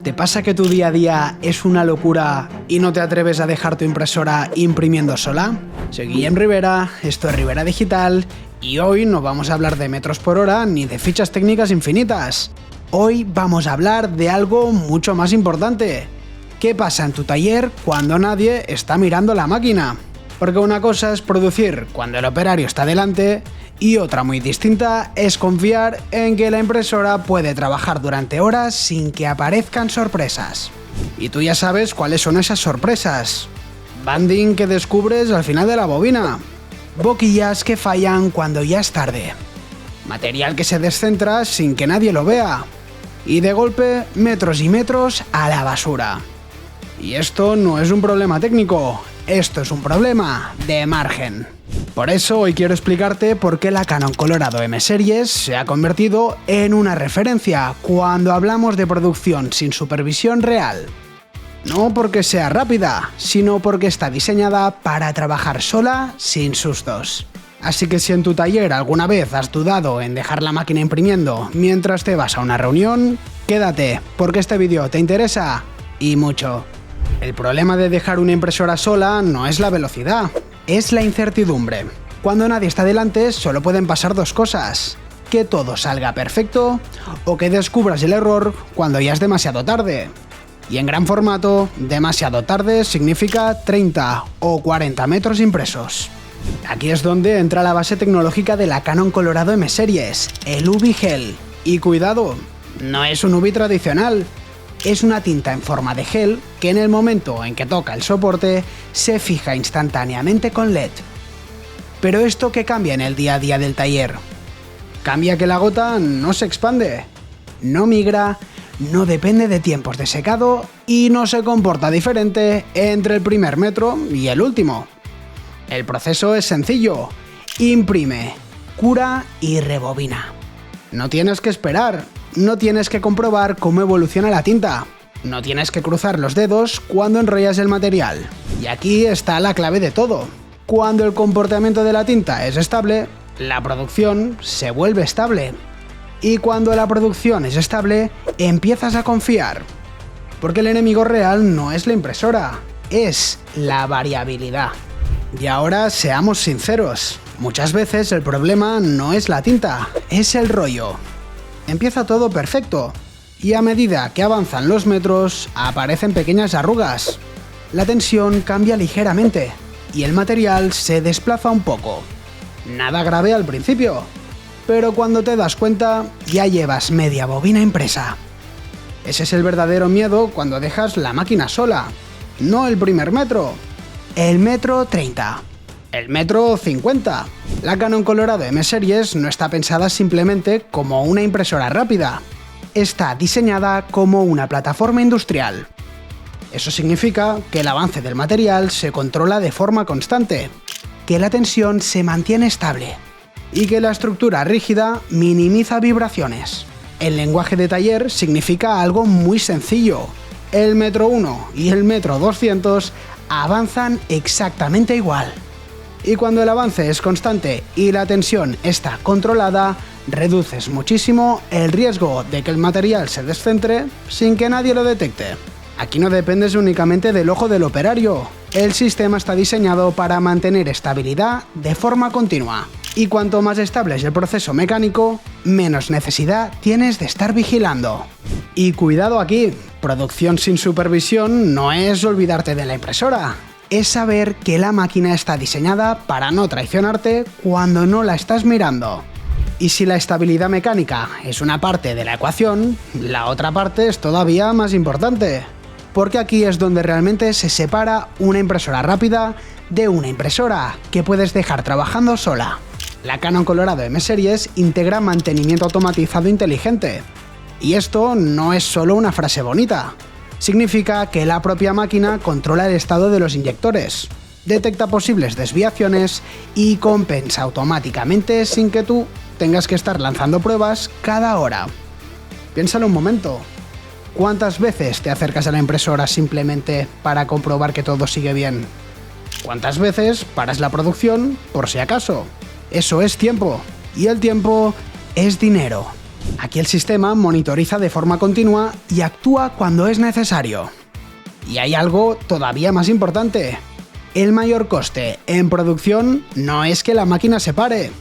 ¿Te pasa que tu día a día es una locura y no te atreves a dejar tu impresora imprimiendo sola? Soy Guillem Rivera, esto es Rivera Digital y hoy no vamos a hablar de metros por hora ni de fichas técnicas infinitas. Hoy vamos a hablar de algo mucho más importante. ¿Qué pasa en tu taller cuando nadie está mirando la máquina? Porque una cosa es producir cuando el operario está delante y otra muy distinta es confiar en que la impresora puede trabajar durante horas sin que aparezcan sorpresas. Y tú ya sabes cuáles son esas sorpresas. Banding que descubres al final de la bobina. Boquillas que fallan cuando ya es tarde. Material que se descentra sin que nadie lo vea. Y de golpe, metros y metros a la basura. Y esto no es un problema técnico, esto es un problema de margen. Por eso hoy quiero explicarte por qué la Canon Colorado M-Series se ha convertido en una referencia cuando hablamos de producción sin supervisión real. No porque sea rápida, sino porque está diseñada para trabajar sola sin sustos. Así que si en tu taller alguna vez has dudado en dejar la máquina imprimiendo mientras te vas a una reunión, quédate, porque este vídeo te interesa y mucho. El problema de dejar una impresora sola no es la velocidad, es la incertidumbre. Cuando nadie está delante solo pueden pasar dos cosas: que todo salga perfecto o que descubras el error cuando ya es demasiado tarde. Y en gran formato, demasiado tarde significa 30 o 40 metros impresos. Aquí es donde entra la base tecnológica de la Canon Colorado M-Series, el UV Gel. Y cuidado, no es un UV tradicional. Es una tinta en forma de gel que en el momento en que toca el soporte se fija instantáneamente con LED. Pero ¿esto qué cambia en el día a día del taller? Cambia que la gota no se expande, no migra, no depende de tiempos de secado y no se comporta diferente entre el primer metro y el último. El proceso es sencillo: imprime, cura y rebobina. No tienes que esperar. No tienes que comprobar cómo evoluciona la tinta. No tienes que cruzar los dedos cuando enrollas el material. Y aquí está la clave de todo. Cuando el comportamiento de la tinta es estable, la producción se vuelve estable. Y cuando la producción es estable, empiezas a confiar. Porque el enemigo real no es la impresora, es la variabilidad. Y ahora seamos sinceros. Muchas veces el problema no es la tinta, es el rollo. Empieza todo perfecto, y a medida que avanzan los metros, aparecen pequeñas arrugas. La tensión cambia ligeramente, y el material se desplaza un poco. Nada grave al principio, pero cuando te das cuenta, ya llevas media bobina impresa. Ese es el verdadero miedo cuando dejas la máquina sola. No el primer metro, el metro 30. El metro 50. La Canon Colorado M-Series no está pensada simplemente como una impresora rápida. Está diseñada como una plataforma industrial. Eso significa que el avance del material se controla de forma constante, que la tensión se mantiene estable y que la estructura rígida minimiza vibraciones. El lenguaje de taller significa algo muy sencillo. El metro 1 y el metro 200 avanzan exactamente igual. Y cuando el avance es constante y la tensión está controlada, reduces muchísimo el riesgo de que el material se descentre sin que nadie lo detecte. Aquí no dependes únicamente del ojo del operario. El sistema está diseñado para mantener estabilidad de forma continua. Y cuanto más estable es el proceso mecánico, menos necesidad tienes de estar vigilando. Y cuidado aquí, producción sin supervisión no es olvidarte de la impresora. Es saber que la máquina está diseñada para no traicionarte cuando no la estás mirando. Y si la estabilidad mecánica es una parte de la ecuación, la otra parte es todavía más importante. Porque aquí es donde realmente se separa una impresora rápida de una impresora que puedes dejar trabajando sola. La Canon Colorado M-Series integra mantenimiento automatizado inteligente. Y esto no es solo una frase bonita. Significa que la propia máquina controla el estado de los inyectores, detecta posibles desviaciones y compensa automáticamente sin que tú tengas que estar lanzando pruebas cada hora. Piénsalo un momento. ¿Cuántas veces te acercas a la impresora simplemente para comprobar que todo sigue bien? ¿Cuántas veces paras la producción por si acaso? Eso es tiempo, y el tiempo es dinero. Aquí el sistema monitoriza de forma continua y actúa cuando es necesario. Y hay algo todavía más importante. El mayor coste en producción no es que la máquina se pare.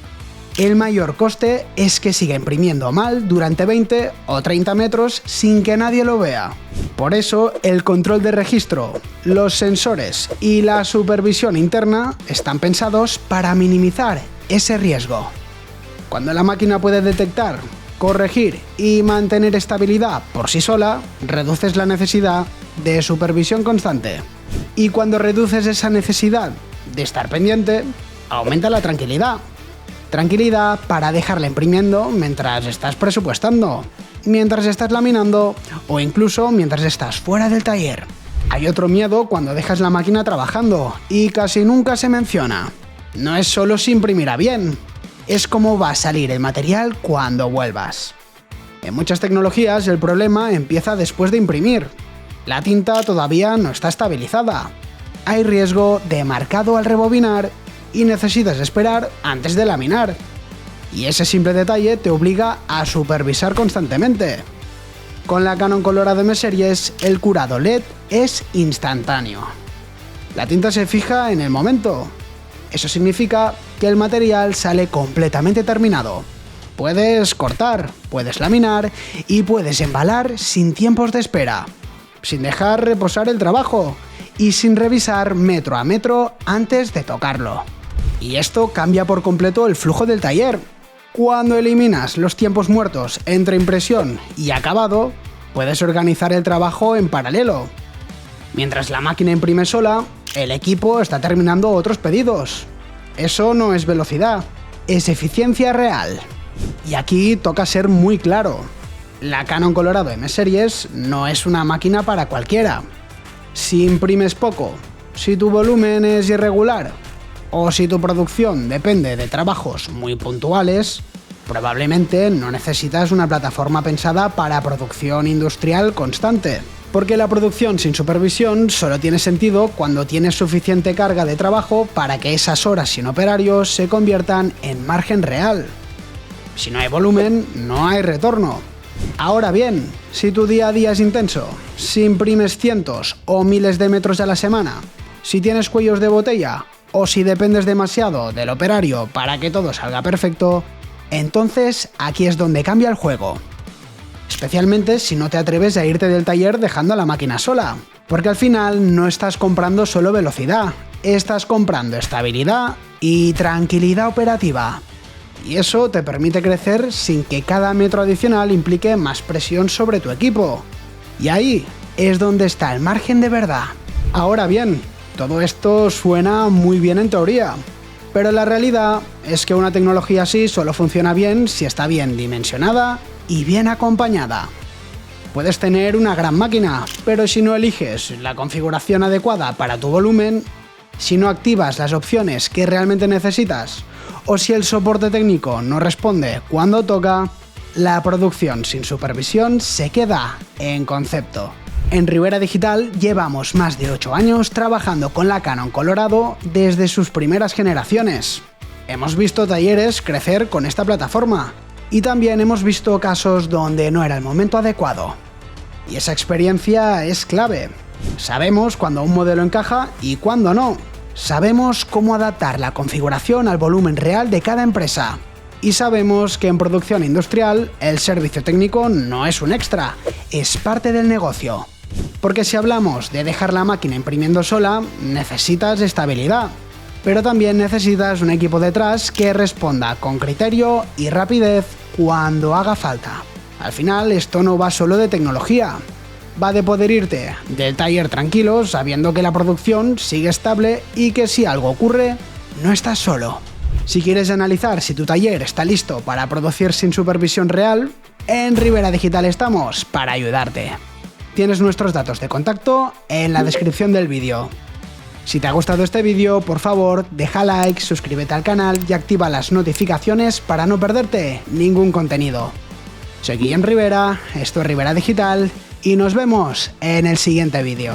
El mayor coste es que siga imprimiendo mal durante 20 o 30 metros sin que nadie lo vea. Por eso, el control de registro, los sensores y la supervisión interna están pensados para minimizar ese riesgo. Cuando la máquina puede detectar, corregir y mantener estabilidad por sí sola, reduces la necesidad de supervisión constante. Y cuando reduces esa necesidad de estar pendiente, aumenta la tranquilidad. Tranquilidad para dejarla imprimiendo mientras estás presupuestando, mientras estás laminando o incluso mientras estás fuera del taller. Hay otro miedo cuando dejas la máquina trabajando y casi nunca se menciona. No es solo si imprimirá bien, es cómo va a salir el material cuando vuelvas. En muchas tecnologías el problema empieza después de imprimir. La tinta todavía no está estabilizada. Hay riesgo de marcado al rebobinar y necesitas esperar antes de laminar. Y ese simple detalle te obliga a supervisar constantemente. Con la Canon Colorado M Series, el curado LED es instantáneo. La tinta se fija en el momento. Eso significa que el material sale completamente terminado. Puedes cortar, puedes laminar y puedes embalar sin tiempos de espera, sin dejar reposar el trabajo y sin revisar metro a metro antes de tocarlo. Y esto cambia por completo el flujo del taller. Cuando eliminas los tiempos muertos entre impresión y acabado, puedes organizar el trabajo en paralelo. Mientras la máquina imprime sola, el equipo está terminando otros pedidos. Eso no es velocidad, es eficiencia real. Y aquí toca ser muy claro. La Canon Colorado M Series no es una máquina para cualquiera. Si imprimes poco, si tu volumen es irregular, o si tu producción depende de trabajos muy puntuales, probablemente no necesitas una plataforma pensada para producción industrial constante. Porque la producción sin supervisión solo tiene sentido cuando tienes suficiente carga de trabajo para que esas horas sin operarios se conviertan en margen real. Si no hay volumen, no hay retorno. Ahora bien, si tu día a día es intenso, si imprimes cientos o miles de metros a la semana, si tienes cuellos de botella o si dependes demasiado del operario para que todo salga perfecto, entonces aquí es donde cambia el juego. Especialmente si no te atreves a irte del taller dejando la máquina sola, porque al final no estás comprando solo velocidad, estás comprando estabilidad y tranquilidad operativa. Y eso te permite crecer sin que cada metro adicional implique más presión sobre tu equipo. Y ahí es donde está el margen de verdad. Ahora bien, todo esto suena muy bien en teoría, pero la realidad es que una tecnología así solo funciona bien si está bien dimensionada y bien acompañada. Puedes tener una gran máquina, pero si no eliges la configuración adecuada para tu volumen, si no activas las opciones que realmente necesitas, o si el soporte técnico no responde cuando toca, la producción sin supervisión se queda en concepto. En Ribera Digital llevamos más de 8 años trabajando con la Canon Colorado desde sus primeras generaciones. Hemos visto talleres crecer con esta plataforma y también hemos visto casos donde no era el momento adecuado. Y esa experiencia es clave. Sabemos cuándo un modelo encaja y cuándo no. Sabemos cómo adaptar la configuración al volumen real de cada empresa. Y sabemos que en producción industrial el servicio técnico no es un extra, es parte del negocio. Porque si hablamos de dejar la máquina imprimiendo sola, necesitas estabilidad. Pero también necesitas un equipo detrás que responda con criterio y rapidez cuando haga falta. Al final esto no va solo de tecnología. Va de poder irte del taller tranquilo sabiendo que la producción sigue estable y que si algo ocurre, no estás solo. Si quieres analizar si tu taller está listo para producir sin supervisión real, en Ribera Digital estamos para ayudarte. Tienes nuestros datos de contacto en la descripción del vídeo. Si te ha gustado este vídeo, por favor, deja like, suscríbete al canal y activa las notificaciones para no perderte ningún contenido. Soy Guillem Ribera, esto es Ribera Digital y nos vemos en el siguiente vídeo.